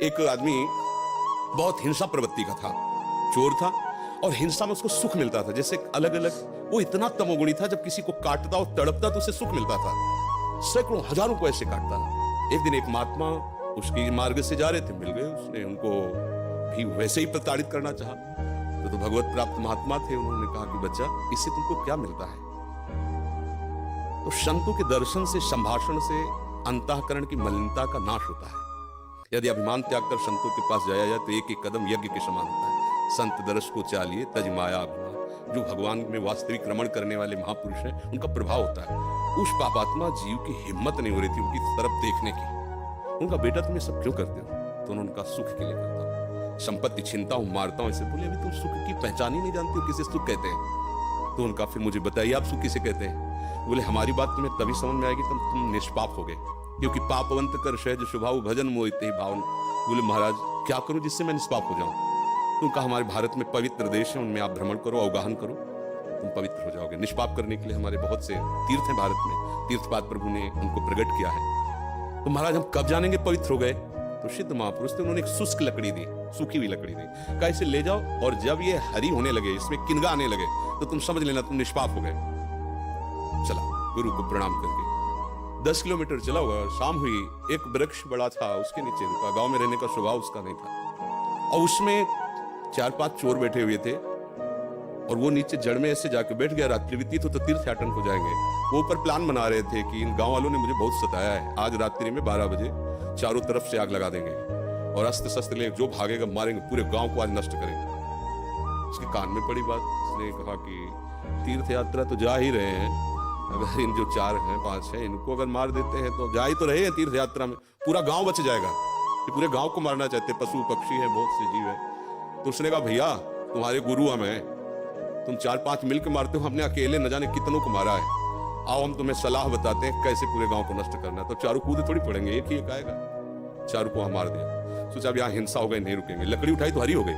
एक आदमी बहुत हिंसा प्रवृत्ति का था, चोर था और हिंसा में उसको सुख मिलता था। जैसे अलग अलग वो इतना तमोगुणी था, जब किसी को काटता और तड़पता तो उसे सुख मिलता था। सैकड़ों हजारों को ऐसे काटता था। एक दिन एक महात्मा उसके मार्ग से जा रहे थे, मिल गए। उसने उनको भी वैसे ही प्रताड़ित करना चाहा। तो भगवत प्राप्त महात्मा थे, उन्होंने कहा कि बच्चा, इससे तुमको क्या मिलता है? तो संतों के दर्शन से, संभाषण से अंतःकरण की मलिनता का नाश होता है। यदि अभिमान त्याग कर संतों के पास जाया जाए तो एक एक कदम यज्ञ के समान होता है। संत दर्श को चालिए तज माया अभिमान। जो भगवान में वास्तविक रमण करने वाले महापुरुष हैं, उनका प्रभाव होता है। उस पापात्मा जीव की हिम्मत नहीं हो रही थी उनकी तरफ देखने की। उनका बेटा तुम ये सब क्यों करते हो? तो उन्होंने उनका सुख के लिए करता हूं, संपत्ति छीनता हूं, मारता हूं। ऐसे बोले, अभी तुम सुख की पहचान ही नहीं जानते हो, किसे सुख कहते हैं? तो उनका फिर मुझे बताइए, आप सुख किसे कहते हैं? बोले, हमारी बात तुम्हें तभी समझ में आएगी तब तुम निष्पाप हो गए, क्योंकि पापवंत कर सहज स्वभाव भजन मोहिते ही भावन। बोले, महाराज क्या करूं जिससे मैं निष्पाप हो जाऊं? तो कहा, हमारे भारत में पवित्र देश है, उनमें आप भ्रमण करो, अवगाहन करो, तुम पवित्र हो जाओगे। निष्पाप करने के लिए हमारे बहुत से तीर्थ हैं भारत में, तीर्थपाद प्रभु ने उनको प्रकट किया है। तो महाराज हम कब जानेंगे पवित्र हो गए? तो सिद्ध महापुरुष थे, उन्होंने एक शुष्क लकड़ी दी, सूखी हुई लकड़ी दी, कहा इसे ले जाओ और जब ये हरी होने लगे, इसमें किनगा आने लगे, तो तुम समझ लेना तुम निष्पाप हो गए। चला गुरु को प्रणाम करके 10 किलोमीटर चला हुआ, शाम हुई। एक वृक्ष बड़ा था, उसके नीचे रुका। गांव में रहने का स्वभाव उसका नहीं था, और उसमें 4-5 चोर बैठे हुए थे, और वो नीचे जड़ में ऐसे जाके बैठ गया। रात्रि बीती तो तीर्थ याटन को जाएंगे। वो ऊपर प्लान बना रहे थे कि इन गांव वालों ने मुझे बहुत सताया है, आज रात्रि में 12 बजे चारों तरफ से आग लगा देंगे और अस्त्र शस्त्र ले जो भागेगा मारेंगे, पूरे गांव को आज नष्ट करेंगे। उसके कान में पड़ी बात, उसने कहा कि तीर्थ यात्रा तो जा ही रहे हैं, अगर इन जो 4 हैं 5 हैं इनको अगर मार देते हैं तो जा ही तो रहे हैं तीर्थ यात्रा में, पूरा गांव बच जाएगा। ये पूरे गांव को मारना चाहते, पशु पक्षी हैं, बहुत से जीव है। तो उसने कहा, भैया तुम्हारे गुरु हम हैं, तुम 4-5 मिलकर मारते हो, हमने अकेले न जाने कितनों को मारा है। आओ हम तुम्हें सलाह बताते हैं कैसे पूरे गांव को नष्ट करना है। तो चारों कूदे थोड़ी पड़ेंगे, एक ही एक आएगा। चारों को मार दिया। सोचा अब यहाँ हिंसा हो गई, नहीं रुकेंगे। लकड़ी उठाई तो हरी हो गई।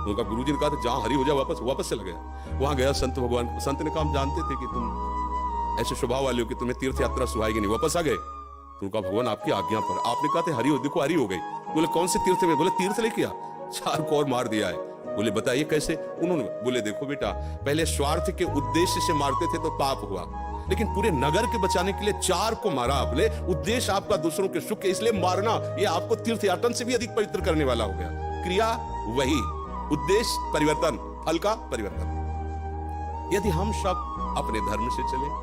उनका गुरुजी ने कहा था जहां हरी हो जाए वापस चला गया। वहां गया संत भगवान, संत ने कहा हम जानते थे कि तुम ऐसे स्वभाव वाले हो कि तुम्हें तीर्थ यात्रा सुहाएगी नहीं, वापस आ गए। तो उनका भगवान आपकी आज्ञा पर, आपने कहा था हरी हो, देखो हरी हो गई। बोले कौन से तीर्थ में? बोले तीर्थ ले किया, 4 को और मार दिया है। बोले बताइए कैसे? उन्होंने बोले देखो बेटा, पहले स्वार्थ के उद्देश्य से मारते थे तो पाप हुआ, लेकिन पूरे नगर के बचाने के लिए 4 को मारा। बोले उद्देश्य आपका दूसरों के सुख के, इसलिए मारना ये आपको तीर्थ याटन से भी अधिक पवित्र करने वाला हो गया। क्रिया वही, उद्देश्य परिवर्तन, फल का परिवर्तन। यदि हम सब अपने धर्म से चले,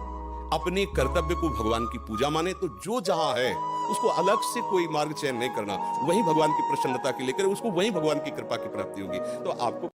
अपने कर्तव्य को भगवान की पूजा माने, तो जो जहां है उसको अलग से कोई मार्ग चयन नहीं करना, वही भगवान की प्रसन्नता के लिए करे, उसको वही भगवान की कृपा की प्राप्ति होगी। तो आपको